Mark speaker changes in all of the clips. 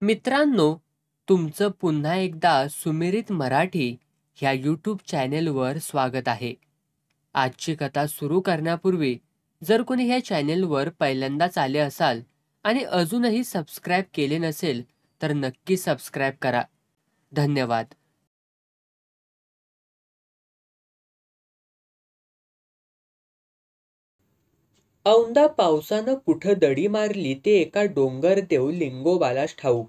Speaker 1: मित्रांनो, तुमचं पुन्हा एकदा सुमिरित मराठी ह्या यूट्यूब चॅनेलवर स्वागत आहे. आजची कथा सुरू करण्यापूर्वी जर कोणी ह्या चॅनेलवर पहिल्यांदाच आले असाल आणि अजूनही सबस्क्राईब केले नसेल तर नक्की सबस्क्राईब करा. धन्यवाद. औंदा पावसानं कुठं दडी मारली ते एका डोंगरदेव लिंगोबालाच ठाऊक.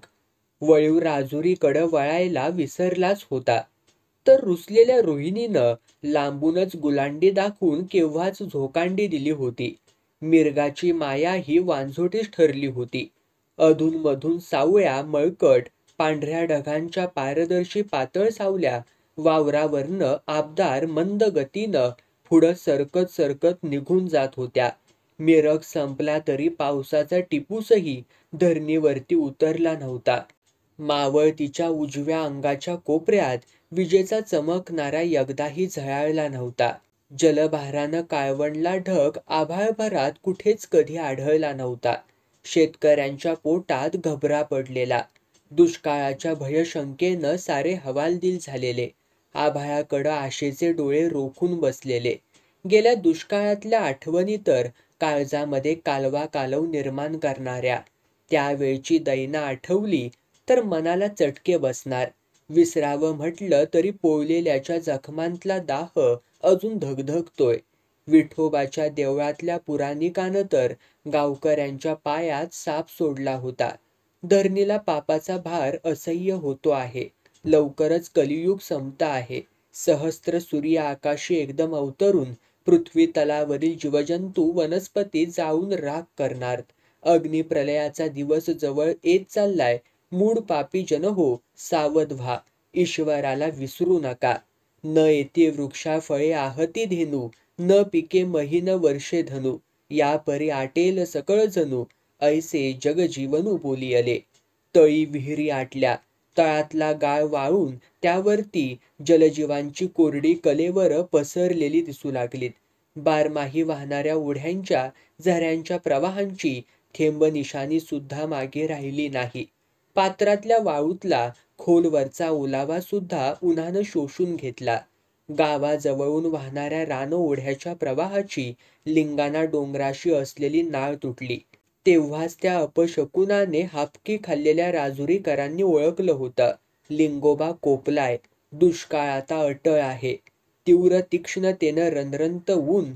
Speaker 1: वळीव राजुरीकडं वळायला विसरलाच होता, तर रुसलेल्या रोहिणीनं लांबूनच गुलांडी दाखवून केव्हाच झोकांडी दिली होती. मिरगाची माया ही वांझोटीच ठरली होती. अधूनमधून सावळ्या मळकट पांढऱ्या ढगांच्या पारदर्शी पातळ सावल्या वावरावरनं आबदार मंद गतीनं पुढं सरकत सरकत निघून जात होत्या. मिरग संपला तरी पावसाचा टिपूसही धरणीवरती उतरला नव्हता. मावळतीच्या उजव्या अंगाच्या कोपऱ्यात विजेचा चमकणारा यगदाही झळाळला नव्हता. जलभारानं काळवंडला ढग आभाळभरात कुठेच कधी आढळला नव्हता. शेतकऱ्यांच्या पोटात घबरा पडलेला. दुष्काळाच्या भयशंकेनं सारे हवालदिल झालेले. आभाळाकडं आशेचे डोळे रोखून बसलेले. गेल्या दुष्काळातल्या आठवणी तर काळजामध्ये कालवा कालव निर्माण करणाऱ्या. त्यावेळची दैना आठवली तर मनाला चटके बसणार. विसरावं म्हटलं तरी पोळलेल्याच्या जखमांतला दाह अजून धगधगतोय. विठोबाच्या देवळातल्या पुराणिकानं तर गावकऱ्यांच्या पायात साप सोडला होता. धरणीला पापाचा भार असह्य होतो आहे. लवकरच कलियुग संपत आहे. सहस्त्र सूर्य आकाशी एकदम अवतरून पृथ्वी तलावरील जीवजंतू वनस्पती जाळून राख करणार. अग्निप्रलयाचा दिवस जवळ येत चाललाय. मूढ पापी जन हो, सावध व्हा. ईश्वराला विसरू नका. न येती वृक्षा फळे आहती धेनू, न पिके महिन वर्षे धनु. या परी आटेल सकळ जणू, ऐसे जग जीवनू बोलियले. तळी विहिरी आटल्या. तळातला गाळ वाळून त्यावरती जलजीवांची कोरडी कलेवर पसरलेली दिसू लागलीत. बारमाही वाहणाऱ्या ओढ्यांच्या झऱ्यांच्या प्रवाहांची थेंब निशाणी सुद्धा मागे राहिली नाही. पात्रातल्या वाळूतला खोलवरचा ओलावा सुद्धा उन्हानं शोषून घेतला. गावाजवळून वाहणाऱ्या रानओढ्याच्या प्रवाहाची लिंगाणा डोंगराशी असलेली नाळ तुटली. तेव्हाच त्या अपशकुनाने हापकी खाल्लेल्या राजुरीकरांनी ओळखलं होतं. लिंगोबा कोपलाय. दुष्काळ आता अटळ आहे. तीव्र तीक्ष्णतेनं रणरणत ऊन,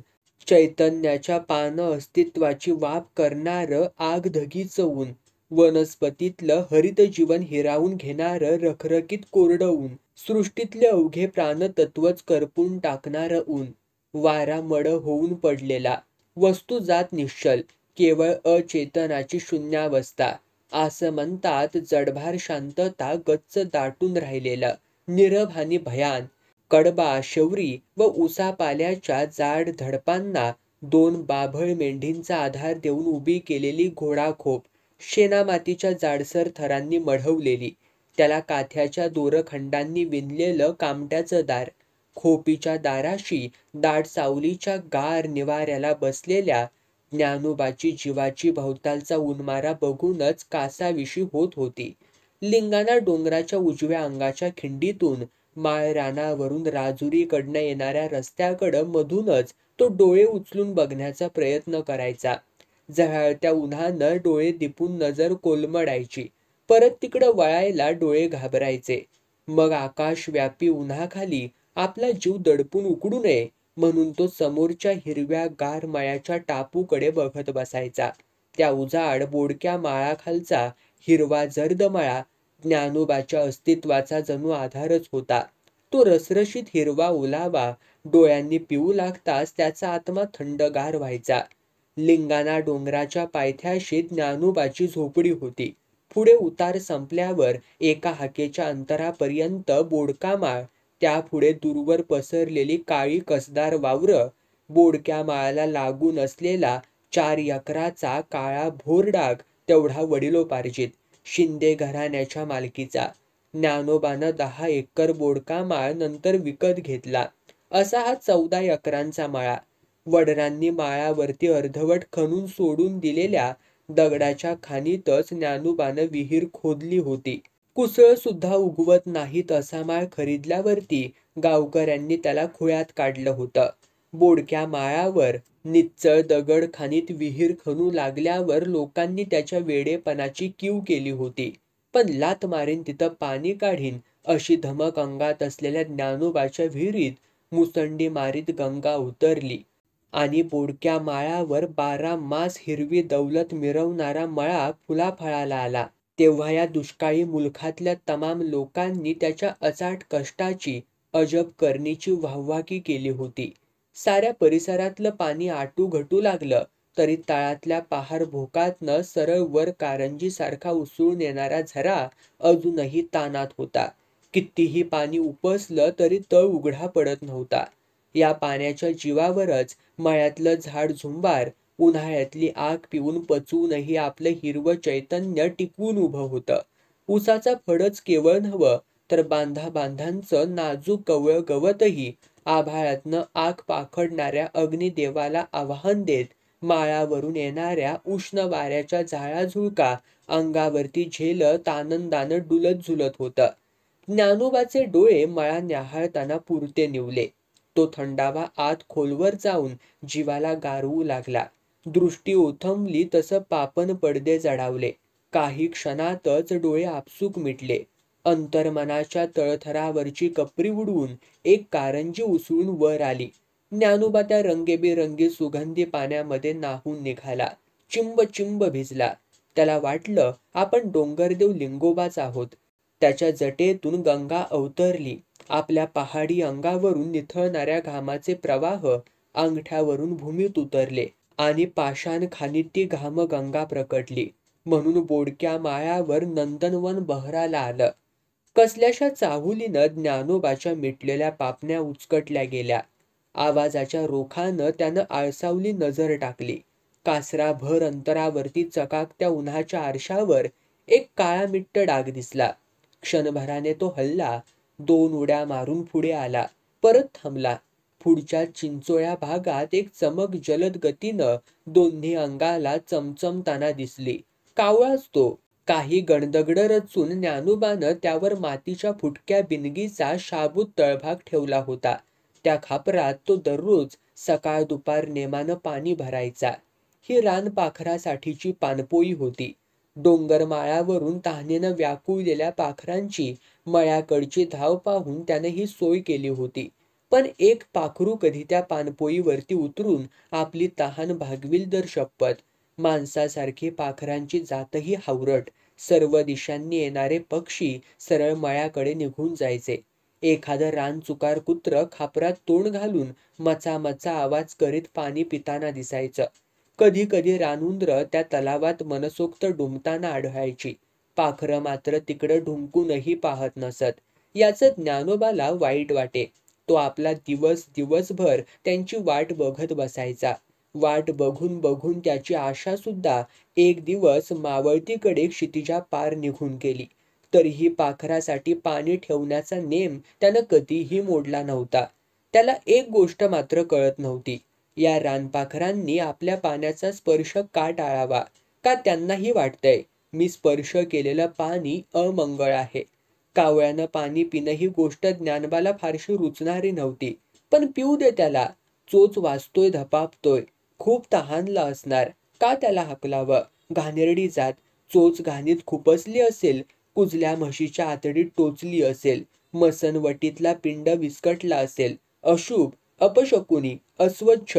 Speaker 1: चैतन्याच्या पान अस्तित्वाची वाफ करणारं आगधगीचं ऊन, वनस्पतीतलं हरित जीवन हिरावून घेणारं रखरखीत कोरडं ऊन, सृष्टीतले अवघे प्राणतत्वच करपून टाकणारं ऊन. वारा मड होऊन पडलेला. वस्तू जात निश्चल. केवळ अचेतनाची शून्यावस्था. आसमंतात जडभार शांतता गच्च दाटून राहिलेलं. नीरव आणि भयान. कडबा, शौरी व उसापाल्याच्या जाड धडपांना दोन बाभळ मेंढींचा आधार देऊन उभी केलेली घोडाखोप, शेणामातीच्या जाडसर थरांनी मढवलेली. त्याला काथ्याच्या दोरखंडांनी विणलेलं कामट्याचं दार. खोपीच्या दाराशी दाट सावलीच्या गार निवाऱ्याला बसलेल्या ज्ञानोबाची जीवाची भवतालचा उन्मारा बघूनच कासाविशी होत होती. लिंगाणा डोंगराच्या उजव्या अंगाच्या खिंडीतून माळरानावरून राजुरीकडनं येणाऱ्या रस्त्याकडं मधूनच तो डोळे उचलून बघण्याचा प्रयत्न करायचा. झळाळत्या उन्हानं डोळे दिपून नजर कोलमडायची. परत तिकडं वळायला डोळे घाबरायचे. मग आकाशव्यापी उन्हाखाली आपला जीव दडपून उकडू नये म्हणून तो समोरच्या हिरव्या गार मळ्याच्या टापूकडे बघत बसायचा. त्या उजाड बोडक्या माळाखालचा हिरवा जर्द मळा ज्ञानोबाच्या अस्तित्वाचा जणू आधारच होता. तो रसरशीत हिरवा ओलावा डोळ्यांनी पिऊ लागताच त्याचा आत्मा थंडगार व्हायचा. लिंगाणा डोंगराच्या पायथ्याशी ज्ञानोबाची झोपडी होती. पुढे उतार संपल्यावर एका हाकेच्या अंतरापर्यंत बोडका माळ, त्यापुढे दूरवर पसरलेली काळी कसदार वावरं, बोडक्या माळाला लागून असलेला 4 एकराचा काळा भोरडाग तेवढा वडिलोपार्जित, शिंदे घराण्याच्या मालकीचा. ज्ञानोबानं 10 एकर बोडका माळ नंतर विकत घेतला. असा हा 14 एकरांचा मळा. वडिलांनी माळावरती अर्धवट खणून सोडून दिलेल्या दगडाच्या खाणीतच ज्ञानोबानं विहीर खोदली होती. कुसळ सुद्धा उगवत नाहीत असा माळ खरीदल्यावरती गावकऱ्यांनी त्याला खुळ्यात काढलं होतं. बोडक्या माळावर निच्चळ दगड खाणीत विहीर खणू लागल्यावर लोकांनी त्याच्या वेडेपणाची कीव केली होती. पण लाथ मारीन तिथं पाणी काढीन अशी धमक अंगात असलेल्या ज्ञानोबाच्या विहिरीत मुसंडी मारीत गंगा उतरली आणि बोडक्या माळावर 12 मास हिरवी दौलत मिरवणारा मळा फुलाफळाला आला. तेव्हा या दुष्काळी मुलखातल्या तमाम लोकांनी त्याच्या अचाट कष्टाची, अजब करणीची वाहवाकी केली होती. साऱ्या परिसरातलं पाणी आटू-घटू लागलं तरी तळातल्या पहार भोकातनं सरळ वर कारंजीसारखा उसळून येणारा झरा अजूनही ताणात होता. कितीही पाणी उपसलं तरी तळ उघडा पडत नव्हता. या पाण्याच्या जीवावरच मळ्यातलं झाड-झुंबार उन्हाळ्यातली आग पिऊन पचवूनही आपलं हिरवं चैतन्य टिकवून उभं होतं. उसाचा फडच केवळ नव्हं तर बांधाबांधांचं नाजूक कवळं गवतही आभाळातनं आग पाखडणाऱ्या अग्निदेवाला आवाहन देत माळावरून येणाऱ्या उष्ण वाऱ्याच्या झाळाझुळका अंगावरती झेलत आनंदानं डुलत झुलत होतं. ज्ञानोबाचे डोळे मळा न्याहाळताना पुरते निवले. तो थंडावा आत खोलवर जाऊन जीवाला गारवू लागला. दृष्टी ओथंबली तसं पापण पडदे जडावले. काही क्षणातच डोळे आपसूक मिटले. अंतर्मनाच्या तळथरावरची कपरी उडवून एक कारंजी उसळून वर आली. ज्ञानोबा त्या रंगेबेरंगी सुगंधी पाण्यामध्ये न्हाऊन निघाला. चिंब चिंब भिजला. त्याला वाटलं आपण डोंगरदेव लिंगोबाच आहोत. त्याच्या जटेतून गंगा अवतरली. आपल्या पहाडी अंगावरून निथळणाऱ्या घामाचे प्रवाह अंगठ्यावरून भूमीत उतरले आणि पाषाण खाणीत ती घामगंगा प्रकटली. म्हणून बोडक्या माळ्यावर नंदनवन बहराला आलं. कसल्याशा चाहुलीनं ज्ञानोबाच्या मिटलेल्या पापण्या उचकटल्या गेल्या. आवाजाच्या रोखानं त्यानं आळसावली नजर टाकली. कासराभर अंतरावरती चकाकत्या उन्हाच्या आरशावर एक काळामिट्ट डाग दिसला. क्षणभराने तो हलला. 2 उड्या मारून पुढे आला. परत थांबला. पुढच्या चिंचोळ्या भागात एक चमक जलद गतीनं दोन्ही अंगाला चमचमताना दिसली. कावळाच तो. काही गणदगडं रचून ज्ञानोबानं त्यावर मातीच्या फुटक्या बिनगीचा शाबूत तळभाग ठेवला होता. त्या खापरात तो दररोज सकाळ दुपार नेमानं पाणी भरायचा. ही रानपाखरासाठीची पाणपोई होती. डोंगरमाळावरून तहानेनं व्याकुळलेल्या पाखरांची मळ्याकडची धाव पाहून त्यानं ही सोय केली होती. पण एक पाखरू कधी त्या पाणपोईवरती उतरून आपली तहान भागविल तर शपथ. माणसासारखी पाखरांची जातही हावरट. सर्व दिशांनी येणारे पक्षी सरळ मळ्याकडे निघून जायचे. एखादं रानचुकार कुत्रं खापरात तोंड घालून मचा आवाज करीत पाणी पिताना दिसायचं. कधी कधी रानउंदरं त्या तलावात मनसोक्त डुंबताना आढळायची. पाखरं मात्र तिकडं ढुंकूनही पाहत नसत. याचं ज्ञानोबाला वाईट वाटे. तो आपला दिवसभर त्यांची वाट बघत बसायचा. वाट बघून बघून त्याची आशा सुद्धा एक दिवस मावळतीकडे क्षितिजा पार निघून गेली. तरीही पाखरासाठी पाणी ठेवण्याचा नेम त्यानं कधीही मोडला नव्हता. त्याला एक गोष्ट मात्र कळत नव्हती. या रानपाखरांनी आपल्या पाण्याचा स्पर्श का टाळावा? का त्यांनाही वाटतंय मी स्पर्श केलेलं पाणी अमंगळ आहे? कावळ्यानं पाणी पिणं ही गोष्ट ज्ञानोबाला फारशी रुचणारी नव्हती. पण पिऊ दे त्याला. चोच वाजतोय, धपापतोय. खूप तहानला असणार. का त्याला हाकलावं? घाणेरडी जात. चोच घाणीत खुपसली असेल. कुजल्या म्हशीच्या आतडीत टोचली असेल. मसनवटीतला पिंड विस्कटला असेल. अशुभ, अपशकुनी, अस्वच्छ.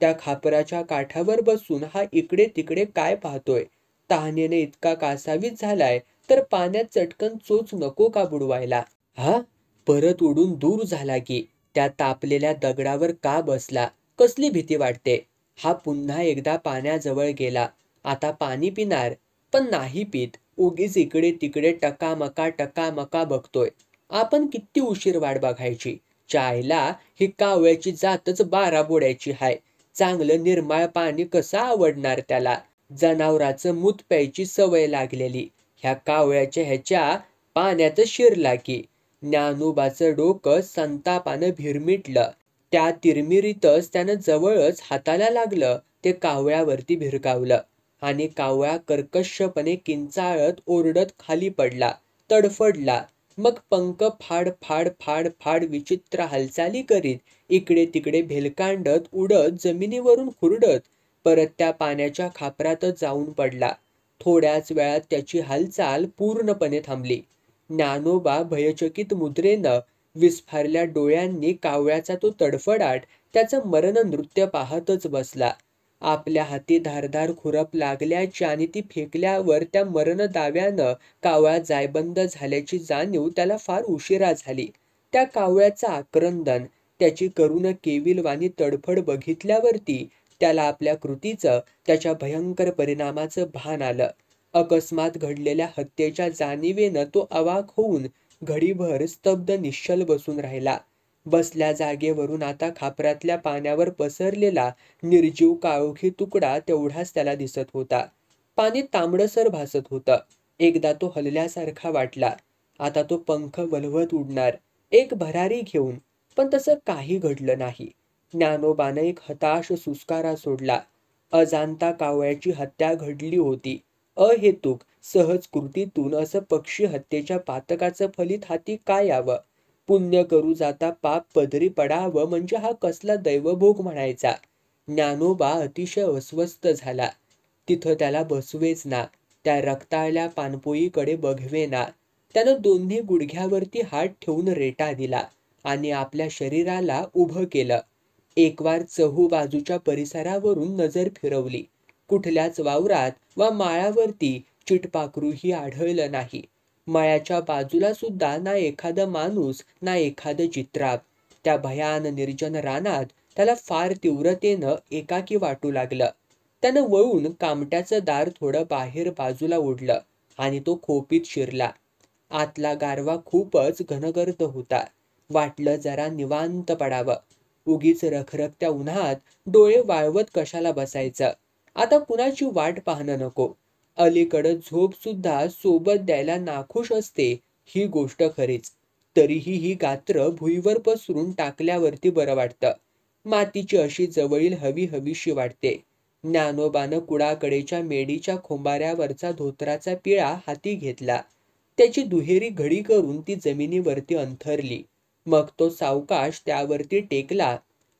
Speaker 1: त्या खापराच्या काठावर बसून हा इकडे तिकडे काय पाहतोय? तहानेने इतका कासावीस झालाय तर पाण्यात चटकन चोच नको का बुडवायला? हा परत उडून दूर झाला की त्या तापलेल्या दगडावर का बसला? कसली भीती वाटते. हा पुन्हा एकदा पाण्याजवळ गेला. आता पाणी पिणार. पण नाही पित. उगीच इकडे तिकडे टकामका बघतोय. आपण किती उशीर वाट बघायची? चायला ही कावळ्याची जातच 12 बोड्याची हाय. चांगलं निर्माळ पाणी कसं आवडणार त्याला? जनावराचं मूत प्यायची सवय लागलेली. ह्या कावळ्याच्या ह्याच्या पाण्यात शिरला की. ज्ञानोबाचं डोकं संतापानं भिरमिटलं. त्या तिरमिरीतच त्यानं जवळच हाताला लागलं ते कावळ्यावरती भिरकावलं. आणि कावळा कर्कशपणे किंचाळत ओरडत खाली पडला, तडफडला. मग पंख फाड फाड फाड फाड विचित्र हालचाली करीत इकडे तिकडे भेलकांडत उडत जमिनीवरून खुरडत परत त्या पाण्याच्या खापरातच जाऊन पडला. थोड्याच वेळात त्याची हालचाल पूर्णपणे थांबली. ज्ञानोबा भयचकित मुद्रेनं विस्फारल्या डोळ्यांनी कावळ्याचा तो तडफडाट, त्याचं मरण नृत्य पाहतच बसला. आपल्या हाती धारदार खुरप लागल्याची आणि ती फेकल्यावर त्या मरण दाव्यानं कावळा जायबंद झाल्याची जाणीव त्याला फार उशिरा झाली. त्या कावळ्याचं आक्रंदन, त्याची करुण केविलवाणी तडफड बघितल्यावरती त्याला आपल्या कृतीचं, त्याच्या भयंकर परिणामाचं भान आलं. अकस्मात घडलेल्या हत्येच्या जाणीवेनं तो अवाक होऊन घडीभर स्तब्ध निश्चल बसून राहिला. बसल्या जागेवरून आता खापरातल्या पाण्यावर पसरलेला निर्जीव काळोखी तुकडा तेवढाच त्याला दिसत होता. पाणी तांबडसर भासत होतं. एकदा तो हलल्यासारखा वाटला. आता तो पंख वल्हवत उडणार, एक भरारी घेऊन. पण तसं काही घडलं नाही. ज्ञानोबानं एक हताश सुस्कारा सोडला. अजाणता कावळ्याची हत्या घडली होती. अहेतुक सहज कृतीतून असं पक्षी हत्येच्या पातकाचं फलित हाती काय यावं? पुण्य करू जाता पाप पदरी पडावं म्हणजे हा कसला दैवभोग म्हणायचा? ज्ञानोबा अतिशय अस्वस्थ झाला. तिथं त्याला बसवेच ना, त्या रक्ताळल्या पाणपोईकडे बघवेना. त्यानं दोन्ही गुडघ्यावरती हात ठेवून रेटा दिला आणि आपल्या शरीराला उभं केलं. एकवार चहूबाजूच्या परिसरावरून नजर फिरवली. कुठल्याच वावरात वा माळावरती चिटपाखरूही आढळलं नाही. मळ्याच्या बाजूला सुद्धा ना एखादं माणूस ना एखादं चित्राप. त्या भयान निर्जन रानात त्याला फार तीव्रतेनं एकाकी वाटू लागलं. त्यानं वळून कामट्याचं दार थोडं बाहेर बाजूला ओढलं आणि तो खोपीत शिरला. आतला गारवा खूपच घनगर्द होता. वाटलं जरा निवांत पडावं. उगीच रखरखत्या उन्हात डोळे वाळवत कशाला बसायचं? आता कुणाची वाट पाहणं नको. अलीकडं झोप सुद्धा सोबत द्यायला नाखुश असते, ही गोष्ट खरीच. तरीही ही गात्र भुईवर पसरून टाकल्यावरती बरं वाटतं. मातीची अशी जवळील हवी हवीशी वाटते. ज्ञानोबानं कुडाकडेच्या मेडीच्या खोंबाऱ्यावरचा धोतराचा पिळा हाती घेतला. त्याची दुहेरी घडी करून ती जमिनीवरती अंथरली. मग तो सावकाश त्यावरती टेकला.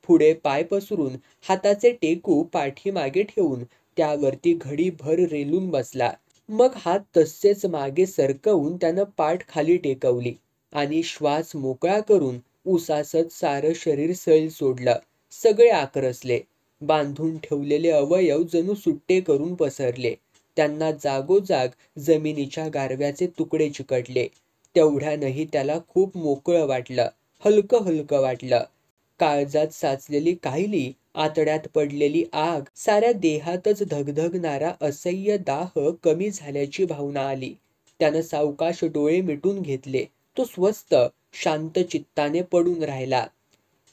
Speaker 1: पुढे पाय पसरून हाताचे टेकू पाठीमागे ठेवून त्यावरती घडीभर रेलून बसला. मग हात तसेच मागे सरकवून त्यानं पाठ खाली टेकवली आणि श्वास मोकळा करून उसासत सारं शरीर सैल सोडलं. सगळे आक्रसले. बांधून ठेवलेले अवयव जणू सुट्टे करून पसरले. त्यांना जागोजाग जमिनीच्या गारव्याचे तुकडे चिकटले. तेवढ्यानंही त्याला खूप मोकळं वाटलं, हलकं हलकं वाटलं. काळजात साचलेली काहिली, आतड्यात पडलेली आग, साऱ्या देहातच धगधगणारा असह्य दाह कमी झाल्याची भावना आली. त्यानं सावकाश डोळे मिटून घेतले. तो स्वस्थ, शांत चित्ताने पडून राहिला.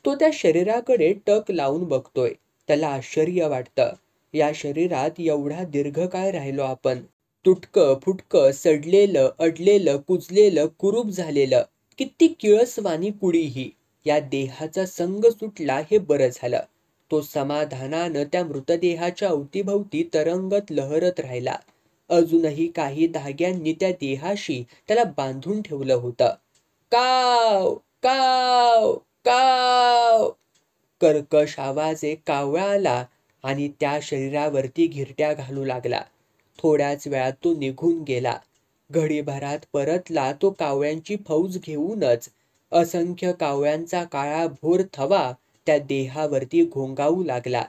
Speaker 1: तो त्या शरीराकडे टक लावून बघतोय. त्याला आश्चर्य वाटतं. या शरीरात एवढा दीर्घकाळ राहिलो आपण. तुटकं फुटकं, सडलेलं, अडलेलं, कुजलेलं, कुरूप झालेलं, किती किळसवाणी कुडीही. या देहाचा संग सुटला हे बरं झालं. तो समाधानानं त्या मृतदेहाच्या अवतीभवती तरंगत लहरत राहिला. अजूनही काही धाग्यांनी त्या देहाशी त्याला बांधून ठेवलं होतं. काव काव काव कर्कश आवाज कावळा आला आणि त्या शरीरावरती घिरट्या घालू लागला. थोड्याच वेळात तो निघून गेला. घडीभरात परतला तो कावळ्यांची फौज घेऊनच. असंख्य कावळ्यांचा काळाभोर थवा त्या देहावरती घोंगावू लागला.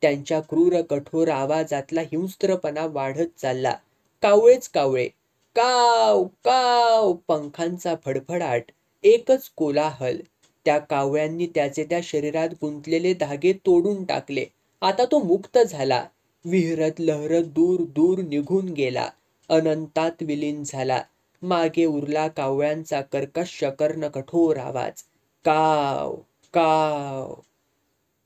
Speaker 1: त्यांच्या क्रूर कठोर आवाजातला हिंस्त्रपणा वाढत चालला. कावळेच कावळे. काव काव पंखांचा फडफडाट, एकच कोलाहल. त्या कावळ्यांनी त्याचे त्या शरीरात गुंतलेले धागे तोडून टाकले. आता तो मुक्त झाला. विहरत लहरत दूर दूर निघून गेला. अनंतात विलीन झाला. मागे उरला कावळ्यांचा कर्कश कर्ण कठोर आवाज. काव काव.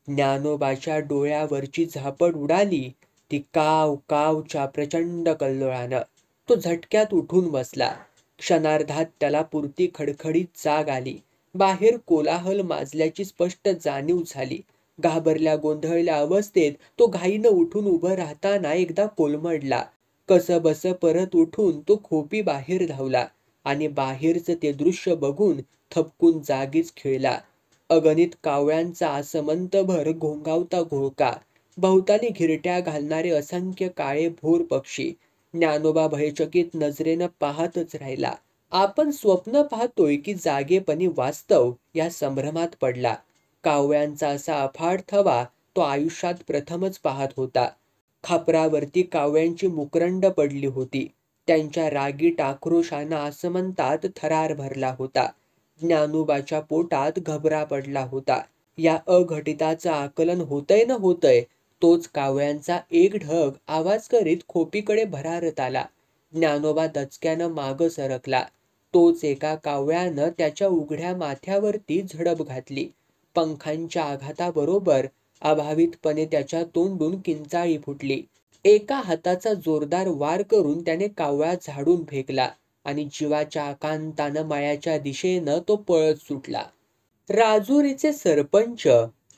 Speaker 1: ज्ञानोबाच्या डोळ्यावरची झापड उडाली. ती काव कावच्या प्रचंड कल्लोळानं. तो झटक्यात उठून बसला. क्षणार्धात त्याला पुरती खडखडीत जाग आली. बाहेर कोलाहल माजल्याची स्पष्ट जाणीव झाली. घाबरल्या गोंधळल्या अवस्थेत तो घाईनं उठून उभं राहताना एकदा कोलमडला. कसंबस परत उठून तो खोपी बाहेर धावला आणि बाहेरचं ते दृश्य बघून थपकून जागीच खिळला. अगणित कावळ्यांचा आसमंतभर घोंघावता घोळका, भोवताली घिरट्या घालणारे असंख्य काळे भोर पक्षी. ज्ञानोबा भयचकित नजरेनं पाहतच राहिला. आपण स्वप्न पाहतोय की जागेपणी वास्तव या संभ्रमात पडला. कावळ्यांचा असा अफाट थवा तो आयुष्यात प्रथमच पाहत होता. खापरावरती कावळ्यांची मुकरंड पडली होती. त्यांच्या रागीट आक्रोशानं आसमंतात थरार भरला होता. ज्ञानोबाच्या पोटात घबरा पडला होता. या अघटिताचं आकलन होतंय न होतंय, तोच कावळ्यांचा एक ढग आवाज करीत खोपीकडे भरारत आला. ज्ञानोबा दचक्यानं मागं सरकला. तोच एका कावळ्यानं त्याच्या उघड्या माथ्यावरती झडप घातली. पंखांच्या आघाताबरोबर अभावितपणे त्याच्या तोंडून किंचाळी फुटली. एका हाताचा जोरदार वार करून त्याने कावळा झाडून फेकला आणि जीवाच्या आकांतानं मायाच्या दिशेनं तो पळत सुटला. राजुरीचे सरपंच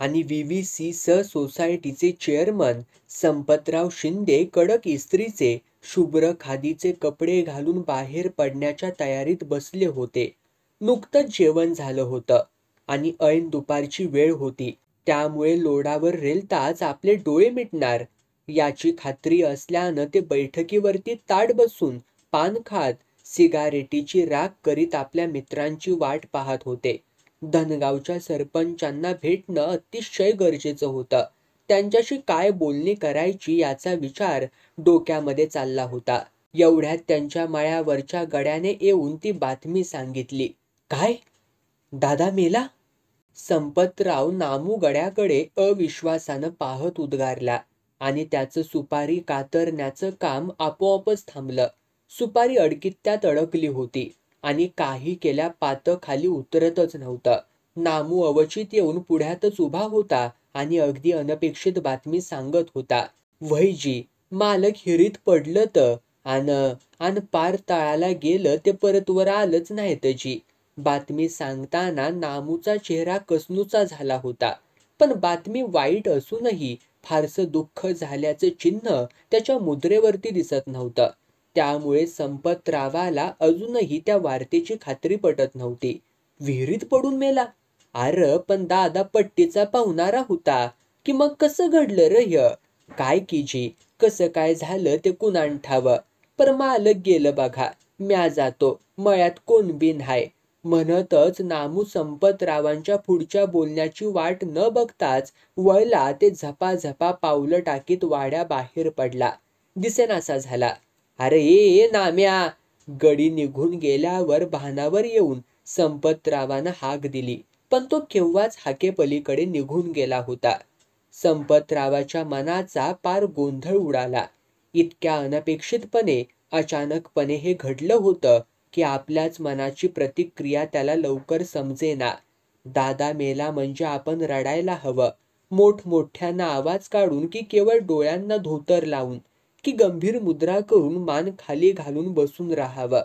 Speaker 1: आणि VVC सोसायटीचे चेअरमन संपतराव शिंदे कडक इस्त्रीचे शुभ्र खादीचे कपडे घालून बाहेर पडण्याच्या तयारीत बसले होते. नुकतंच जेवण झालं होतं आणि ऐन दुपारची वेळ होती. त्यामुळे लोडावर रेलताच आपले डोळे मिटणार याची खात्री असल्यानं ते बैठकीवरती ताट बसून पान खात सिगारेटीची राख करीत आपल्या मित्रांची वाट पाहत होते. धनगावच्या सरपंचांना भेटणं अतिशय गरजेचं होतं. त्यांच्याशी काय बोलणी करायची याचा विचार डोक्यामध्ये चालला होता. एवढ्यात त्यांच्या माळ्यावरच्या गड्याने येऊन ती बातमी सांगितली. काय? दादा मेला? संपतराव नामू गड्याकडे अविश्वासानं पाहत उद्गारला आणि त्याचं सुपारी कातरण्याचं काम आपोआपच थांबलं. सुपारी अडकित्त्यात अडकली होती आणि काही केल्या पातं खाली उतरतच नव्हतं. नामू अवचित येऊन पुढ्यातच उभा होता आणि अगदी अनपेक्षित बातमी सांगत होता. वैजी, मालक हिरीत पडलं त आन पार तळाला गेलं ते परत वर आलंच नाही तजी. बातमी सांगताना नामूचा चेहरा कसनूचा झाला होता. पण बातमी वाईट असूनही फारसं दुःख झाल्याचं चिन्ह त्याच्या मुद्रेवरती दिसत नव्हतं. त्यामुळे संपतरावाला अजूनही त्या वार्तेची खात्री पटत नव्हती. विहिरीत पडून मेला? अरे पण दादा पट्टीचा पाहुणारा होता की मग कसं घडलं रह्य? काय कीजी, कसं काय झालं ते कुणान ठावं. पर मालक गेलं बघा, म्या जातो, मळ्यात कोण बिन हाय. म्हणतच नामू संपतरावांच्या पुढच्या बोलण्याची वाट न बघताच वळला ते झपाझपा पावलं टाकीत वाड्या बाहेर पडला. दिसेनासा झाला. अरे ए नाम्या! गडी निघून गेल्यावर भानावर येऊन संपतरावानं हाक दिली, पण तो केव्हाच हाकेपलीकडे निघून गेला होता. संपतरावाच्या मनाचा पार गोंधळ उडाला. इतक्या अनपेक्षितपणे, अचानकपणे हे घडलं होतं की आपल्याच मनाची प्रतिक्रिया त्याला लवकर समजेना. दादा मेला म्हणजे आपण रडायला हवं, मोठमोठ्यानं आवाज काढून की केवळ डोळ्यांना धोतर लावून की गंभीर मुद्रा करून मान खाली घालून बसून राहावं.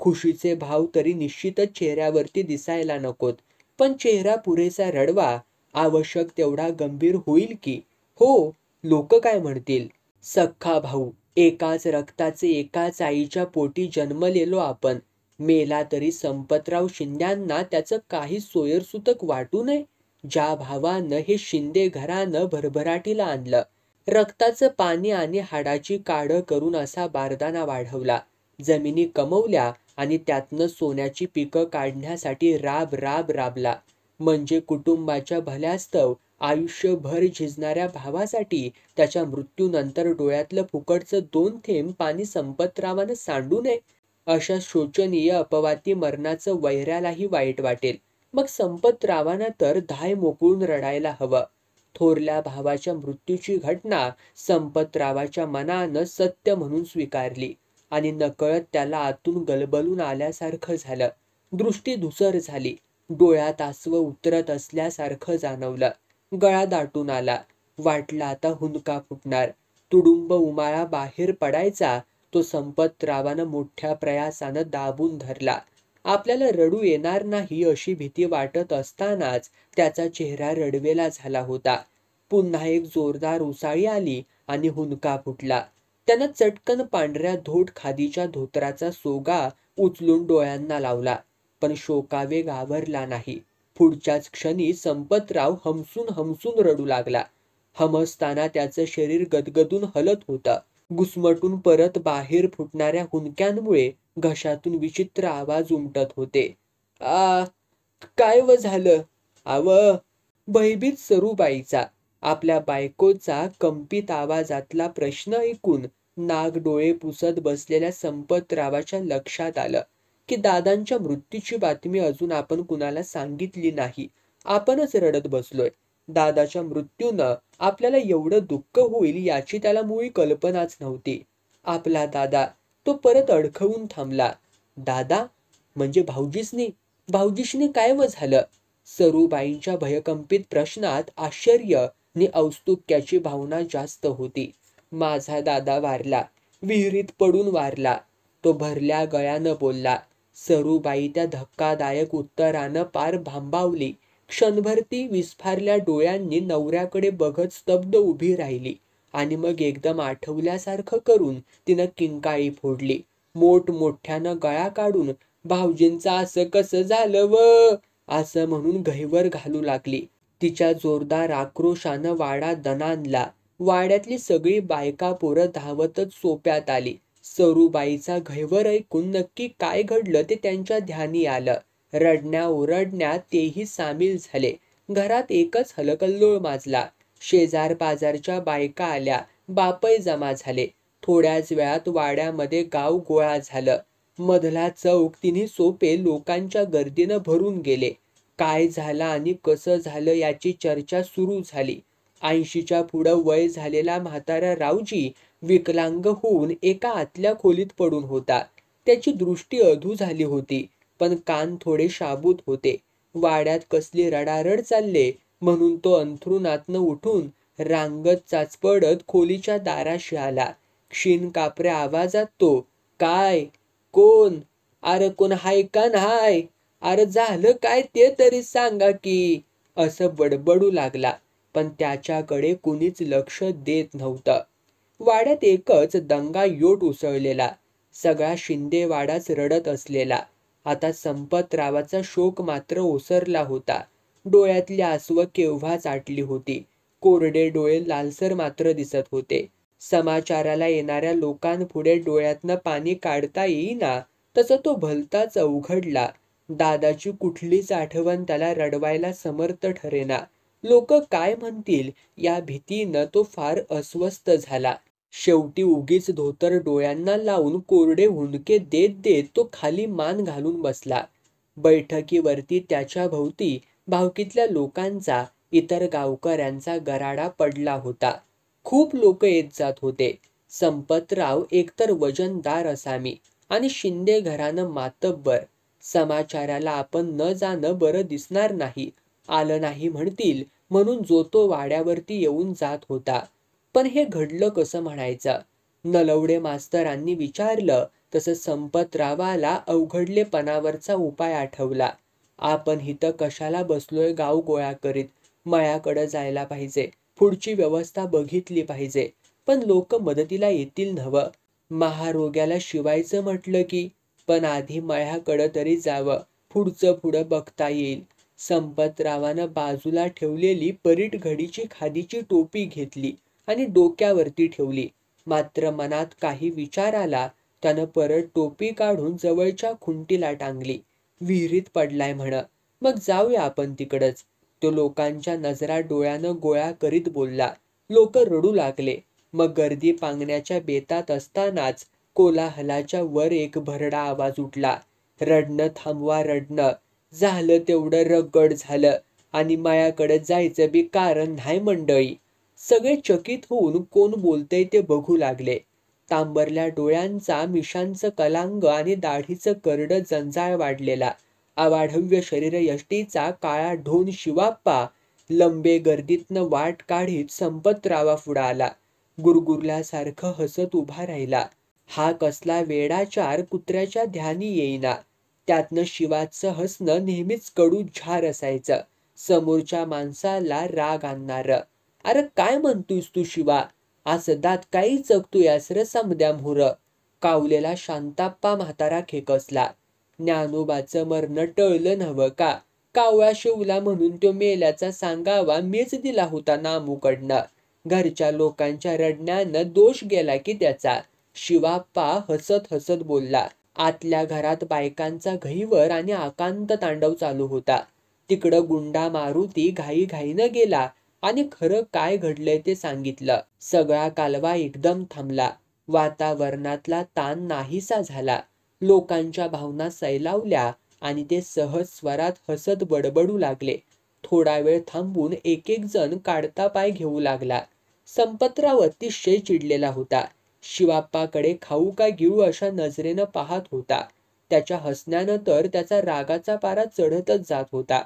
Speaker 1: खुशीचे भाव तरी निश्चितच चेहऱ्यावरती दिसायला नकोत, पण चेहरा पुरेसा रडवा, आवश्यक तेवढा गंभीर होईल की. हो, लोक काय म्हणतील? सख्खा भाऊ, एकाच रक्ताचे, एकाच आईच्या पोटी जन्मलेलो आपण. मेला तरी संपतराव शिंद्यांना त्याचं काही सोयरसुतक वाटू नये. ज्या भावानं हे शिंदे घरानं भरभराटीला आणलं, रक्ताचं पाणी आणि हाडाची काढं करून असा बारदाना वाढवला, जमिनी कमवल्या आणि त्यातनं सोन्याची पिकं काढण्यासाठी राब राबला, म्हणजे कुटुंबाच्या भल्यास्तव आयुष्यभर झिजणाऱ्या भावासाठी त्याच्या मृत्यूनंतर डोळ्यातलं फुकटचं 2 थेंब पाणी संपतरावानं सांडू नये. अशा शोचनीय अपवादी मरणाचं वैऱ्यालाही वाईट वाटेल. मग संपतरावांना तर धाय मोकळून रडायला हवं. थोरल्या भावाच्या मृत्यूची घटना संपतरावाच्या मनानं सत्य म्हणून स्वीकारली आणि नकळत त्याला आतून गलबलून आल्यासारखं झालं. दृष्टी धुसर झाली. डोळ्यात आसव उतरत असल्यासारखं जाणवलं. गळा दाटून आला. वाटलं आता हुंदका फुटणार. तुडुंब उमाळा बाहेर पडायचा. तो संपतरावानं मोठ्या प्रयासानं दाबून धरला. आपल्याला रडू येणार नाही अशी भीती वाटत असतानाच त्याचा चेहरा रडवेला झाला होता. पुन्हा एक जोरदार उसळी आली आणि हुंदका फुटला. त्यानं चटकन पांढऱ्या धोट खादीच्या धोतराचा सोगा उचलून डोळ्यांना लावला, पण शोकावेग आवरला नाही. पुढच्याच क्षणी संपतराव हमसून हमसून रडू लागला. हमसताना त्याचं शरीर गदगदून हलत होतं. घुसमटून परत बाहेर फुटणाऱ्या हुंदक्यांमुळे घशातून विचित्र आवाज उमटत होते. काय व झालं? आव, भयभीत सरूबाईचा. आपल्या बायकोचा कंपित आवाजातला प्रश्न ऐकून नाक डोळे पुसत बसलेल्या संपतरावाच्या लक्षात आलं की दादांच्या मृत्यूची बातमी अजून आपण कुणाला सांगितली नाही. आपणच रडत बसलोय. दादाच्या मृत्यूनं आपल्याला एवढं दुःख होईल याची त्याला मुळी कल्पनाच नव्हती. आपला दादा, तो परत अडखळून थांबला. दादा म्हणजे भाऊजीसनी काय व झालं? सरूबाईंच्या भयकंपित प्रश्नात आश्चर्य आणि औत्सुक्याची भावना जास्त होती. माझा दादा वारला, विहिरीत पडून वारला, तो भरल्या गळ्यानं बोलला. सरूबाई त्या धक्कादायक उत्तरानं पार भांबावली. क्षणभर ती विस्फारल्या डोळ्यांनी नवऱ्याकडे बघत स्तब्ध उभी राहिली आणि मग एकदम आठवल्यासारखं करून तिनं किंकाळी फोडली. मोठमोठ्यानं गळा काढून भाऊजींचं असं कसं झालं व असं म्हणून गहिवर घालू लागली. तिच्या जोरदार आक्रोशानं वाडा दणाणला. वाड्यातली सगळी बायका पोरं धावतच सोप्यात आली. सरूबाईचा गहिवर ऐकून नक्की काय घडलं ते त्यांच्या ध्यानी आलं. रडण्या ओरडण्यात तेही सामील झाले. घरात एकच हलकल्लोळ माजला. शेजार पाजारच्या बायका आल्या, बापय जमा झाले. थोड्याच वेळात वाड्यामध्ये गाव गोळा झालं. मधला चौक तिन्ही सोपे लोकांच्या गर्दीनं भरून गेले. काय झालं आणि कसं झालं याची चर्चा सुरू झाली. 80च्या पुढं वय झालेला म्हातारा रावजी विकलांग होऊन एका आतल्या खोलीत पडून होता. त्याची दृष्टी अधू झाली होती, पण कान थोडे शाबूत होते. वाड्यात कसली रडारड चालले म्हणून तो अंथरुणातनं उठून रांगत चाचपडत खोलीच्या दाराशी आला. क्षीण कापऱ्या आवाजात तो, काय, कोण, अरे कोण हाय का नाय, अरे झालं काय ते तरी सांगा की, असं बडबडू लागला. पण त्याच्याकडे कुणीच लक्ष देत नव्हतं. वाड्यात एकच दंगायोट उसळलेला. सगळा शिंदेवाडाच रडत असलेला. आता संपतरावाचा शोक मात्र ओसरला होता. डोळ्यातली आसवं केव्हाच आटली होती. कोरडे डोळे लालसर मात्र दिसत होते. समाचाराला येणाऱ्या लोकांपुढे डोळ्यातनं पाणी काढता येईना तसं तो भलताच अवघडला. दादाची कुठलीच आठवण त्याला रडवायला समर्थ ठरेना. लोक काय म्हणतील या भीतीनं तो फार अस्वस्थ झाला. शेवटी उगीच धोतर डोळ्यांना लावून कोरडे हुंदके देत देत तो खाली मान घालून बसला. बैठकीवरती त्याच्या भोवती भावकीतल्या लोकांचा, इतर गावकऱ्यांचा गराडा पडला होता. खूप लोक येत जात होते. संपतराव एकतर वजनदार असामी आणि शिंदे घरानं मातब्बर. समाचाराला आपण न जाणं बरं दिसणार नाही. आलं नाही म्हणतील म्हणून जो तो वाड्यावरती येऊन जात होता. पण हे घडलं कसं म्हणायचं? नलवडे मास्तरांनी विचारलं तसं संपतरावाला अवघडलेपणावरचा उपाय आठवला. आपण इथं कशाला बसलोय गाव गोळा करीत? मळ्याकडं जायला पाहिजे, पुढची व्यवस्था बघितली पाहिजे. पण लोक मदतीला येतील नव्हं. महारोग्याला शिवायचं म्हटलं की, पण आधी मळ्याकडं तरी जावं, पुढचं पुढं बघता येईल. संपतरावानं बाजूला ठेवलेली परीट घडीची खादीची टोपी घेतली आणि डोक्यावरती ठेवली. मात्र मनात काही विचार आला. त्यानं परत टोपी काढून जवळच्या खुंटीला टांगली. विहिरीत पडलाय म्हण, मग जाऊया आपण तिकडच, तो लोकांच्या नजरा डोळ्यानं गोळा करीत बोलला. लोक रडू लागले. मग गर्दी पांगण्याच्या बेतात असतानाच कोलाहलाच्या वर एक भरडा आवाज उठला. रडणं थांबवा, रडणं. झालं तेवढं रगड झालं आणि मायाकडे जायचं बी कारण नाही मंडळी. सगळे चकित होऊन कोण बोलतंय ते बघू लागले. तांबरल्या डोळ्यांचा, मिशांचं कलांग आणि दाढीचं करडं जंजाळ वाढलेला, अवाढव्य शरीरयष्टीचा काळा ढोण शिवाप्पा लंबे गर्दीतनं वाट काढीत संपतरावापुढं आला. गुरगुरल्यासारखं हसत उभा राहिला. हा कसला वेडाचार कुत्र्याच्या ध्यानी येईना. त्यातनं शिवाचं हसणं नेहमीच कडू झार असायचं, समोरच्या माणसाला राग आणणारं. अरे काय म्हणतोयस तू शिवा? असं दात काही चकतोयास र समद्या म्होर. कावलेला शांताप्पा म्हातारा खेकसला. ज्ञानोबाचं मरण टळलं नव्ह का? कावळा शिवला म्हणून तो मेल्याचा सांगावा मीच दिला होता नामूकडनं. घरच्या लोकांच्या रडण्यानं दोष गेला की त्याचा. शिवाप्पा हसत हसत बोलला. आतल्या घरात बायकांचा घहीवर आणि आकांत तांडव चालू होता. तिकडं गुंडा मारुती घाईघाईनं गेला आणि खरं काय घडलंय ते सांगितलं. सगळा कालवा एकदम थांबला. वातावरणातला ताण नाहीसा झाला. लोकांच्या भावना सैलावल्या आणि ते सहज स्वरात हसत बडबडू लागले. थोडा वेळ थांबून एक एक जण काढता पाय घेऊ लागला. संपतराव अतिशय चिडलेला होता. शिवाप्पाकडे खाऊ का गिळू अशा नजरेनं पाहत होता. त्याच्या हसण्यानं तर त्याचा रागाचा पारा चढतच जात होता.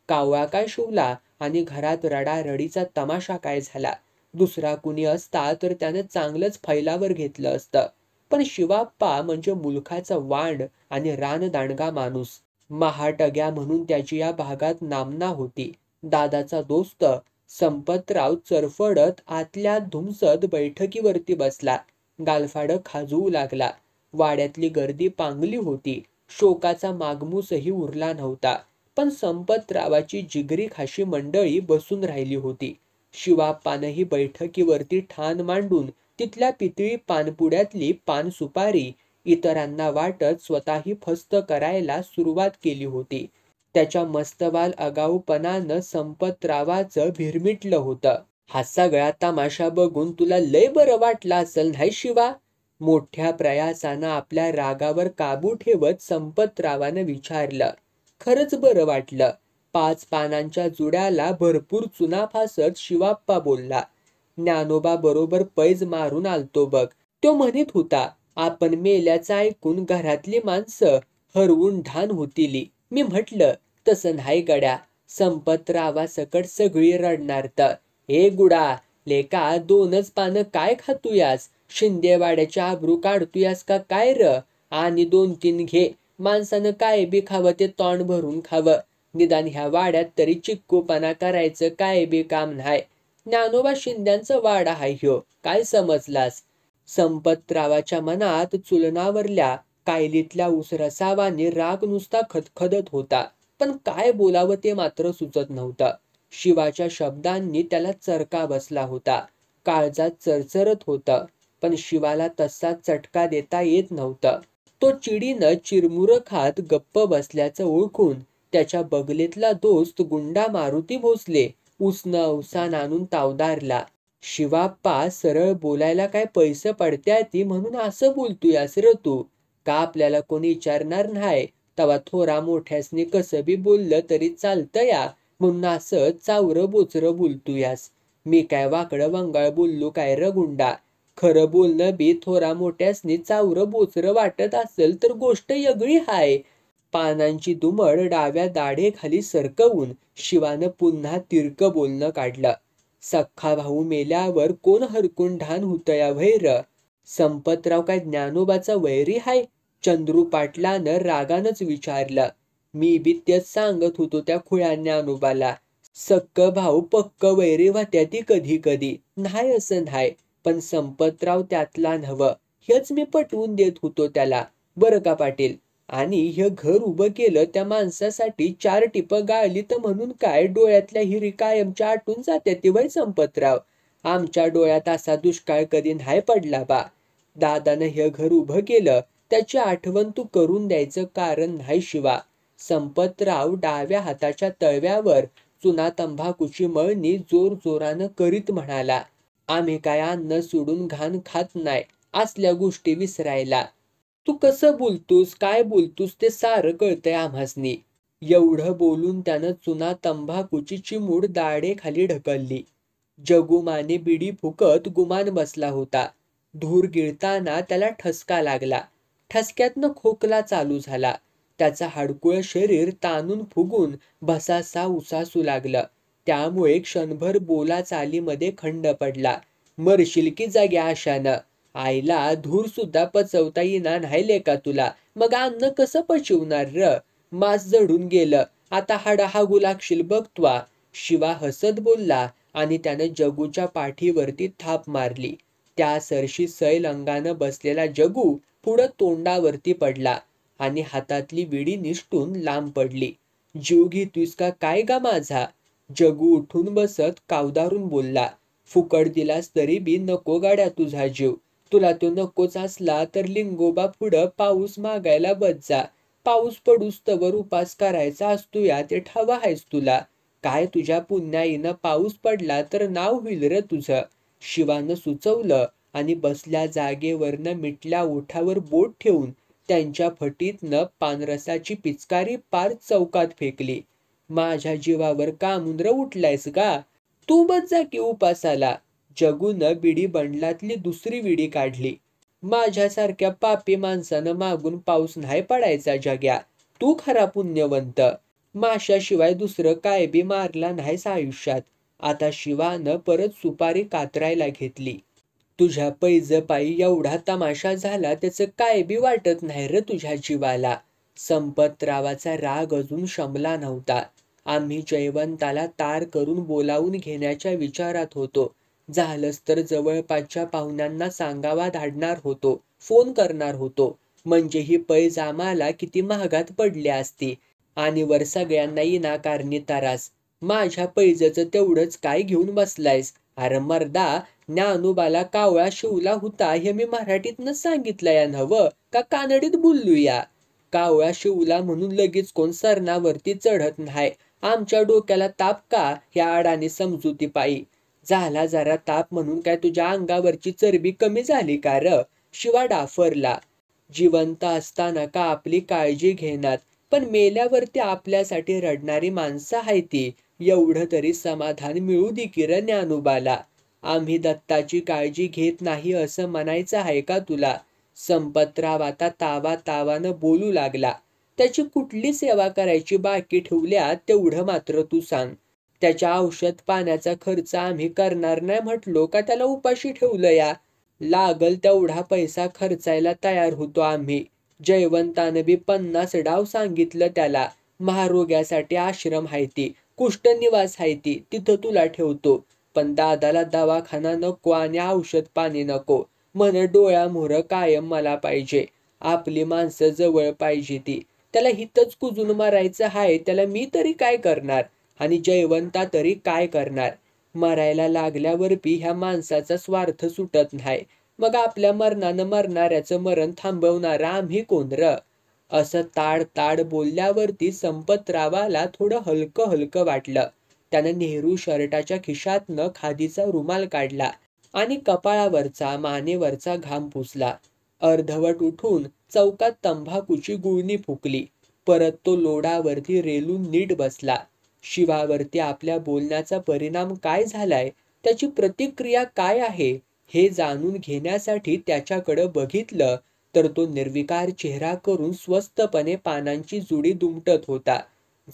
Speaker 1: कावळा काय शिवला आणि घरात रडारडीचा तमाशा काय झाला. दुसरा कुणी असता तर त्यानं चांगलंच फैलावर घेतलं असतं. पण शिवाप्पा म्हणजे मुलखाचा वांड आणि रानदांडगा माणूस. महाटग्या म्हणून त्याची या भागात नामना होती. दादाचा दोस्त संपतराव चरफडत आतल्या धुमसत बैठकीवरती बसला. गालफाडं खाजवू लागला. वाड्यातली गर्दी पांगली होती. शोकाचा मागमूसही उरला नव्हता. पण संपतरावाची जिगरी खाशी मंडळी बसून राहिली होती. शिवाप्पानंही बैठकीवरती ठाण मांडून तिथल्या पितळी पानपुड्यातली पान सुपारी इतरांना वाटत स्वतःही फस्त करायला सुरुवात केली होती. त्याच्या मस्तवाल आगाऊपणानं संपतरावाचं भिरमिटलं होतं. हा सगळा तमाशा बघून तुला लय बरं वाटलं असेल नाही शिवा? मोठ्या प्रयासानं आपल्या रागावर काबू ठेवत संपतरावानं विचारलं. खरंच बरं वाटलं. 5 पानांच्या जुड्याला भरपूर चुना फासत शिवाप्पा बोलला. ज्ञानोबा बरोबर पैज मारून आलतो बघ. तो म्हणत होता आपण मेल्याचं ऐकून घरातली माणसं हरवून ढाण होतीली. मी म्हटलं तसं नाही गड्या. संपतरावा सकट सगळी रडणार तर. हे गुडा लेका 2च पानं काय खातुयास? शिंदेवाड्याच्या आबरू काढतुयास का काय र? आणि 2-3 घे. माणसानं काय बी खावं ते तोंड भरून खावं. निदान ह्या वाड्यात तरी चिक्कूपणा करायचं काय बी काम नाही. ज्ञानोबा शिंद्यांचा वाडा हाय ह्यो, काय समजलास? संपतरावाच्या मनात चुलनावरल्या कायलीतल्या उसरसावाने राग नुसता खदखदत होता. पण काय बोलावं ते मात्र सुचत नव्हतं. शिवाच्या शब्दांनी त्याला चरका बसला होता. काळजात चरचरत होतं. पण शिवाला तसा चटका देता येत नव्हतं. तो चिडीनं चिरमुर खात गप्प बसल्याचं ओळखून त्याच्या बगलेतला दोस्त गुंडा मारुती भोसले उसनं अवसान आणून तावदारला. शिवाप्पा सरळ बोलायला काय पैसे पडत्याती म्हणून असं बोलतोयास र तू? का आपल्याला कोणी विचारणार नाही तवा थोरा मोठ्यासनी कसं बी बोललं तरी चालतं या म्हणून असं चावरं बोचरं बोलतोयास? मी काय वाकडं वंगाळ बोललो काय र गुंडा? खरं बोलणं बी थोरा मोठ्यासनी चावरं बोचरं वाटत असेल तर गोष्ट वेगळी हाय. पानांची दुमड डाव्या दाढेखाली सरकवून शिवानं पुन्हा तिरकं बोलणं काढलं. सख्खा भाऊ मेल्यावर कोण हरकून ढाण हुतया व्हैर? संपतराव काय ज्ञानोबाचा वैरी हाय? चंद्रू पाटलानं रागानंच विचारलं. मी बी तेच सांगत होतो त्या खुळ्या ज्ञानोबाला. सक्क भाऊ पक्क वैरी व्हत्याती कधी कधी. नाही असं नाही. पण संपतराव त्यातला नव्ह. हेच मी पटवून देत होतो त्याला. बरं का पाटील? आणि हे घर उभं केलं त्या माणसासाठी 4 टिपं गाळली तर म्हणून काय डोळ्यातल्या हिरी कायमच्या आटून जात्या ती वय संपतराव? आमच्या डोळ्यात असा दुष्काळ कधी नाही पडला बा. दादानं हे घर उभं केलं त्याची आठवण तू करून द्यायचं कारण नाही शिवा. संपतराव डाव्या हाताच्या तळव्यावर चुना तंबाखूची मळणी जोर जोरानं करीत म्हणाला. आम्ही काय अन्न सोडून घाण खात नाही असल्या गोष्टी विसरायला. तू कसं बोलतोस काय बोलतोस ते सारं कळतंय आम्हासनी. एवढं बोलून त्यानं चुना तंबाखूची चिमूड दाढेखाली ढकलली. जगुमाने बिडी फुकत गुमान बसला होता. धूर गिळताना त्याला ठसका लागला. ठसक्यातनं खोकला चालू झाला. त्याचं हाडकुळं शरीर ताणून फुगून भसासा उसासू लागलं. त्यामुळे क्षणभर बोलाचालीमध्ये खंड पडला. मरशील की जाग्या अशानं. आईला धूर सुद्धा पचवता येणार नाही लेका तुला. मग अन्न कसं पचवणार र? मांस जडून गेलं. आता हाडं हागू लागशील बघ त्वा. शिवा हसत बोलला आणि त्यानं जगूच्या पाठीवरती थाप मारली. त्या सरशी सैल अंगानं बसलेला जगू पुढं तोंडावरती पडला आणि हातातली विडी निसटून लांब पडली. जीव घेतोयस का काय गा माझा? जगू उठून बसत कावदारून बोलला. फुकट दिलास तरी बी नको गाड्या तुझा जीव. तुला तो नकोच असला तर लिंगोबा पुढं पाऊस मागायला बस जा. पाऊस पडूस तवर उपास करायचा असतो या ते ठावा आहेस तुला. काय तुझ्या पुण्याईनं पाऊस पडला तर नाव होईल र तुझं. शिवानं सुचवलं आणि बसल्या जागेवरनं मिटल्या ओठावर बोट ठेवून त्यांच्या फटीतनं पानरसाची पिचकारी पार चौकात फेकली. माझ्या जीवावर कामुंद्र उठलायस का? तू बस जा की उपासाला. जगूनं बिडी बंडलातली दुसरी विडी काढली. माझ्यासारख्या पापी माणसानं मागून पाऊस नाही पडायचा जग्या. तू खरा पुण्यवंत. माशाशिवाय दुसरं काय बी मारला नाहीस आयुष्यात. आता शिवानं परत सुपारी कातरायला घेतली. तुझ्या पैजपायी एवढा तमाशा झाला त्याचं काय बी वाटत नाही र तुझ्या जीवाला. संपतरावाचा राग अजून शमला नव्हता. आम्ही जयवंताला तार करून बोलावून घेण्याच्या विचारात होतो. झालंच तर जवळपासच्या पाहुण्यांना सांगावा धाडणार होतो, फोन करणार होतो. म्हणजे ही पैज आम्हाला किती महागात पडली असती. आणि वर सगळ्यांना इनाकारणी तरास. माझ्या पैजचं तेवढंच काय घेऊन बसलायस? अरे मर्दा, ज्ञानोबाला कावळा शिवला होता हे मी मराठीतनं सांगितलं या नवं का कानडीत बोललूया? कावळा शिवला म्हणून लगेच कोण सरणावरती चढत नाही. आमच्या डोक्याला ताप का ह्या अडाणी समजुती पायी? झाला जरा ताप म्हणून काय तुझ्या अंगावरची चरबी कमी झाली का र? शिवा डाफरला. जिवंत असताना का आपली काळजी घेणार, पण मेल्यावरती आपल्यासाठी रडणारी माणसं आहे ती. एवढं तरी समाधान मिळू दे की र ज्ञानोबाला. आम्ही दत्ताची काळजी घेत नाही असं म्हणायचं आहे का तुला? संपतराव आता तावानं बोलू लागला. त्याची कुठली सेवा करायची बाकी ठेवल्या तेवढं मात्र तू सांग. त्याच्या औषध पाण्याचा खर्च आम्ही करणार नाही म्हटलो का त्याला उपाशी ठेवलं या? लागल तेवढा पैसा खर्चायला तयार होतो आम्ही. जयवंतानं बी 50 डाव सांगितलं त्याला. महारोग्यासाठी आश्रम आहे ती, कुष्ठनिवास आहे ती, तिथं तुला ठेवतो. पण दादाला दवाखाना नको आणि औषध पाणी नको. मन डोळ्यामोहर कायम मला पाहिजे. आपली माणसं जवळ पाहिजे ती. त्याला हितच कुजून मरायचं हाय, त्याला मी तरी काय करणार आणि जयवंता तरी काय करणार? मरायला लागल्यावर बी ह्या माणसाचा स्वार्थ सुटत नाही. मग आपल्या मरणानं मरणाऱ्याचं मरण थांबवणारा आम्ही कोण र? असं ताड बोलल्यावरती संपतरावाला थोडं हलकं हलकं वाटलं. त्यानं नेहरू शर्टाच्या खिशातनं खादीचा रुमाल काढला आणि कपाळावरचा मानेवरचा घाम पुसला. अर्धवट उठून चौकात तंबाखूची गुळणी फुकली. परत तो लोडावरती रेलून नीट बसला. शिवावरती आपल्या बोलण्याचा परिणाम काय झालाय, त्याची प्रतिक्रिया काय आहे हे जाणून घेण्यासाठी त्याच्याकडं बघितलं तर तो निर्विकार चेहरा करून स्वस्तपणे पानांची जुडी दुमटत होता.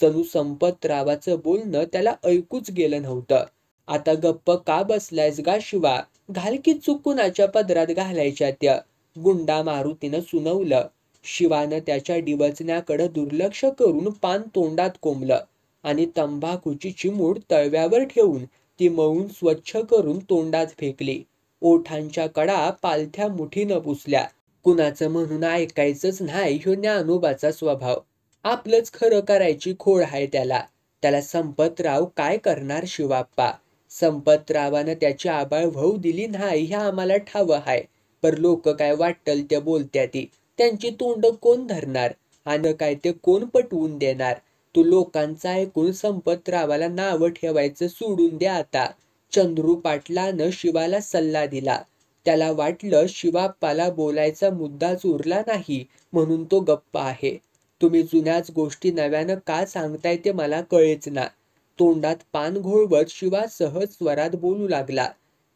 Speaker 1: जणू संपतरावाचं बोलणं त्याला ऐकूच गेलं नव्हतं. आता गप्प का बसलायस गा शिवा? घाल की चुकुनाच्या पदरात घालायच्या त्या. गुंडा मारुतीनं सुनवलं. शिवानं त्याच्या डिवचण्याकडं दुर्लक्ष करून पान तोंडात कोंबलं आणि तंबाखूची चिमूड तळव्यावर ठेवून ती मळून स्वच्छ करून तोंडात फेकली. ओठांच्या कडा पालथ्या मुठीनं पुसल्या. कुणाचं म्हणून ऐकायचंच नाही ह्यो ज्ञानोबाचा स्वभाव. आपलंच खरं करायची खोड आहे त्याला. त्याला संपतराव काय करणार शिवाप्पा? संपतरावानं त्याची आबाळ व्हाऊ दिली नाही हे आम्हाला ठाव आहे. पर लोक काय वाटल ते बोलत्याती. त्यांची तोंड कोण धरणार आणि काय ते कोण पटवून देणार? तू लोकांचं ऐकून संपतरावाला नावं ठेवायचं सोडून दे आता. चंद्रू पाटलानं शिवाला सल्ला दिला. त्याला वाटलं शिवाप्पाला बोलायचा मुद्दाच उरला नाही म्हणून तो गप्प आहे. तुम्ही जुन्याच गोष्टी नव्यानं का सांगताय ते मला कळेच ना. तोंडात पान घोळवत शिवा सहज स्वरात बोलू लागला.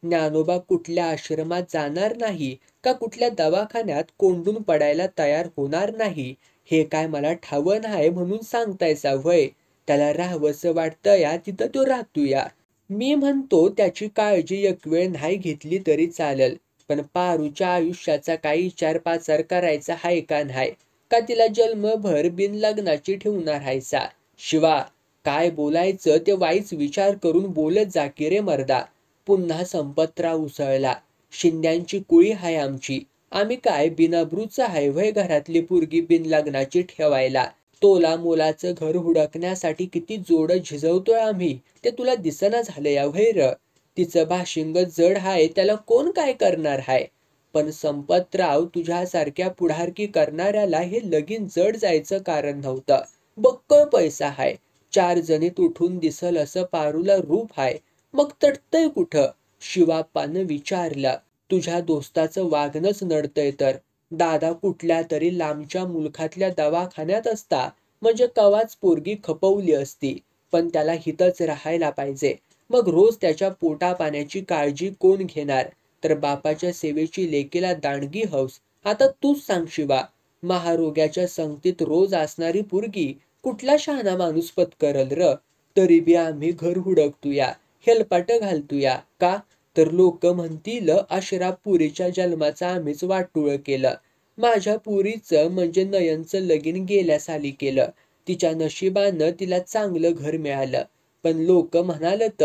Speaker 1: ज्ञानोबा कुठल्या आश्रमात जाणार नाही का कुठल्या दवाखान्यात कोंडून पडायला तयार होणार नाही हे काय मला ठाव नाही म्हणून सांगतायसा व्हय? त्याला राहावंसं वाटतं या तिथं तो राहतोया. मी म्हणतो त्याची काळजी एक वेळ नाही घेतली तरी चालेल, पण पारूच्या आयुष्याचा काही विचार पाचार करायचा हाय का नाही? का तिला जन्मभर बिन लग्नाची ठेवणार हायसा? शिवा, काय बोलायचं ते वाईच विचार करून बोलत जा की रे मर्दा. पुन्हा संपतराव उसळला. शिंद्यांची कुळी हाय आमची. आम्ही काय बिनअब्रूचं हाय व्हय घरातली पोरगी बिनलग्नाची ठेवायला. तोला मोलाचं घर हुडकण्यासाठी किती जोड झिजवतोय आम्ही ते तुला दिसना झालंय व्हय र. तिचं भाशिंग जड हाय त्याला कोण काय करणार हाय. पण संपतराव तुझ्यासारख्या पुढारकी करणाऱ्याला हे लगीन जड जायचं कारण नव्हतं. बक्कळ पैसा हाय. 4 जणीत उठून दिसल असं पारूला रूप हाय. मग तटतंय कुठं? शिवाप्पानं विचारलं. तुझ्या दोस्ताचं वागणंच नडतंय तर. दादा कुठल्या तरी लांबच्या मुलखातल्या दवाखान्यात असता म्हणजे कवाच पोरगी खपवली असती. पण त्याला हितच राहायला पाहिजे. मग रोज त्याच्या पोटा पाण्याची काळजी कोण घेणार. तर बापाच्या सेवेची लेकीला दांडगी हौस. आता तूच सांग शिवा. महारोग्याच्या संगतीत रोज असणारी पोरगी कुठला शहाणा माणूस पत्करल र. तरी बी आम्ही घर हुडकतूया. हेलपाट घालतूया. का? तर लोक म्हणतील अशरा पुरीच्या जन्माचा आम्हीच वाटोळं केलं. माझ्या पुरीचं म्हणजे नयनचं लगीन गेल्या साली केलं. तिच्या नशिबानं तिला चांगलं घर मिळालं. पण लोक म्हणालत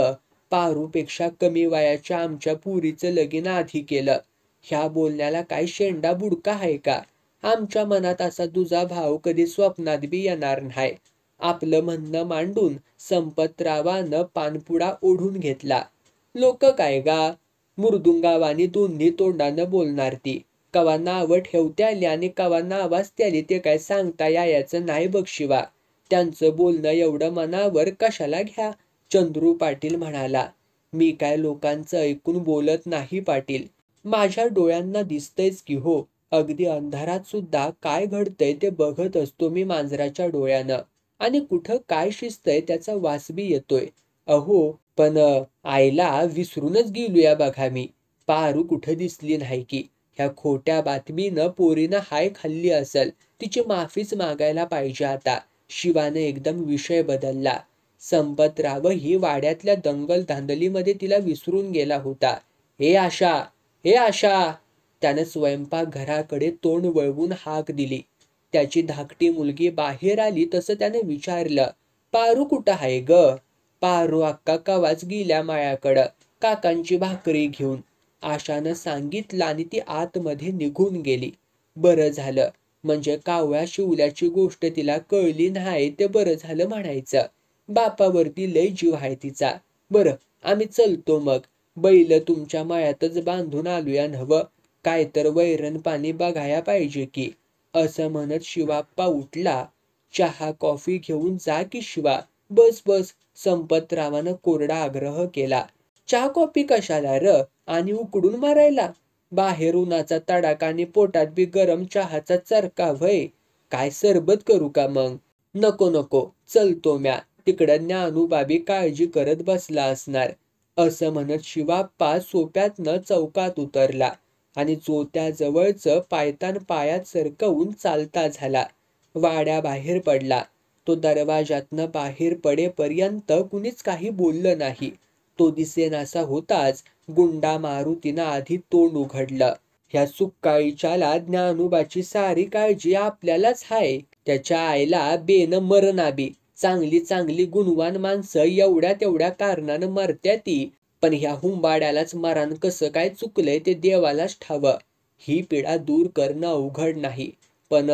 Speaker 1: पारूपेक्षा कमी वयाच्या आमच्या पुरीचं लगीन आधी केलं. ह्या बोलण्याला काय शेंडा बुडका आहे का? आमच्या मनात असा तुझा भाव कधी स्वप्नात बी येणार नाही. आपलं म्हणणं मांडून संपतरावानं पानपुडा ओढून घेतला. लोक काय गा? मुर्दुंगावानी दोन्ही तोंडानं बोलणार ती. कवा नावं ठेवत्याली आणि कवा नावाजत्याली ते काय सांगता यायचं नाही बघ शिवा. त्यांचं बोलणं एवढं मनावर कशाला घ्या. चंद्रू पाटील म्हणाला. मी काय लोकांचं ऐकून बोलत नाही पाटील. माझ्या डोळ्यांना दिसतंयच की हो. अगदी अंधारात सुद्धा काय घडतंय ते बघत असतो मी मांजराच्या डोळ्यानं. आणि कुठं काय शिजतंय त्याचा वास बी येतोय. अहो पण आईला विसरूनच गेलोया बघा मी. पारू कुठं दिसली नाही की. ह्या खोट्या बातमीनं पोरीनं हाय खाल्ली असल. तिची माफीच मागायला पाहिजे आता. शिवाने एकदम विषय बदलला. संपतरावही वाड्यातल्या दंगल धांदलीमध्ये तिला विसरून गेला होता. हे आशा, हे आशा. त्यानं स्वयंपाकघराकडे तोंड वळवून हाक दिली. त्याची धाकटी मुलगी बाहेर आली तसं त्याने विचारलं. पारू कुठं आहे ग? पारू अक्का कवाच गेल्या मायाकडं काकांची भाकरी घेऊन. आशानं सांगितलं आणि ती आतमध्ये निघून गेली. बरं झालं. म्हणजे कावळ्या शिवल्याची गोष्ट तिला कळली नाही ते बरं झालं म्हणायचं. बापावरती लय जीव आहे तिचा. बरं आम्ही चलतो मग. बैल तुमच्या मळ्यातच बांधून आलूया नव्ह. काय तर वैरण पाणी बघाया पाहिजे की. असं म्हणत शिवाप्पा उठला. चहा कॉफी घेऊन जा की शिवा. बस बस. संपतरावानं कोरडा आग्रह केला. चहा कॉफी कशाला र? आणि उकडून मारायला? बाहेर उन्हाचा तडाखा आणि पोटात बी गरम चहाचा चरका व्हय. काय सरबत करू का मग? नको नको. चलतो म्या. तिकडं ज्ञानूबाबी काळजी करत बसला असणार. असं म्हणत शिवाप्पा सोप्यातनं चौकात उतरला आणि जोत्याजवळचं पायतान पायात सरकवून चालता झाला. वाड्याबाहेर पडला. तो दरवाजातनं बाहेर पडेपर्यंत कुणीच काही बोललं नाही. तो दिसेनासा होताच गुंडा मारुतीनं आधी तोंड उघडलं. ह्या सुक्काळीच्याला ज्ञानूबाची सारी काळजी आपल्यालाच हाय. त्याच्या आईला बेन मरणाबी. चांगली चांगली गुणवान माणसं एवढ्या तेवढ्या कारणानं मरत्याती. पण ह्या हुंबाड्यालाच मरण कसं काय चुकलंय ते देवालाच ठावं. ही पिढा दूर करणं अवघड नाही. पण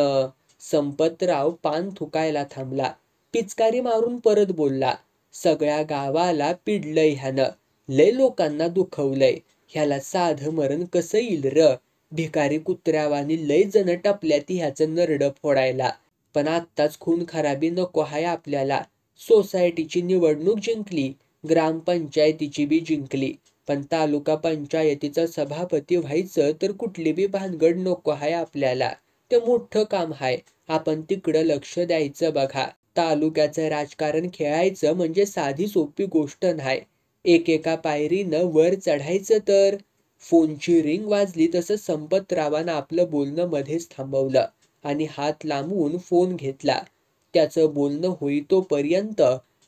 Speaker 1: संपतराव पान थुकायला थांबला. पिचकारी मारून परत बोलला. सगळ्या गावाला पिडलंय ह्यानं. लय लोकांना दुखवलंय. ह्याला साधं मरण कसं येईल र? भिकारी कुत्र्यावानी लय जण टपल्याती ह्याचं नरडं फोडायला. पण आत्ताच खून खराबी नको हाय आपल्याला. सोसायटीची निवडणूक जिंकली. ग्रामपंचायतीची बी जिंकली. पण तालुका पंचायतीचा सभापती व्हायचं तर कुठली बी भानगड नको हाय आपल्याला. ते मोठं काम हाय. आपण तिकडं लक्ष द्यायचं बघा. तालुक्याचं राजकारण खेळायचं म्हणजे साधी सोपी गोष्ट नाही. एकेका पायरीनं वर चढायचं तर. फोनची रिंग वाजली तसं संपतरावानं आपलं बोलणं मध्येच थांबवलं आणि हात लांबवून फोन घेतला. त्याचं बोलणं होईतोपर्यंत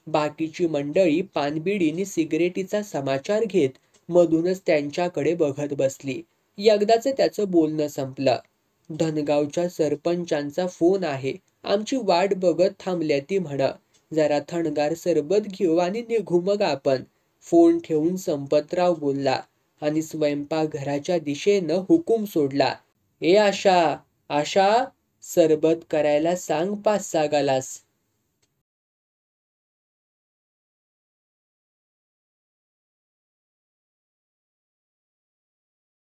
Speaker 1: बाकीची मंडळी पानबिडीनी सिगरेटीचा समाचार घेत मधूनच त्यांच्याकडे बघत बसली. एकदाच त्याचं बोलणं संपलं. धनगावच्या सरपंचांचा फोन आहे. आमची वाट बघत थांबल्या ती म्हण. जरा थंडगार सरबत घेऊ आणि निघू मग आपण. फोन ठेवून संपतराव बोलला आणि स्वयंपाकघराच्या दिशेनं हुकूम सोडला. ए आशा, आशा, सरबत करायला सांग 5-6 ग्लास.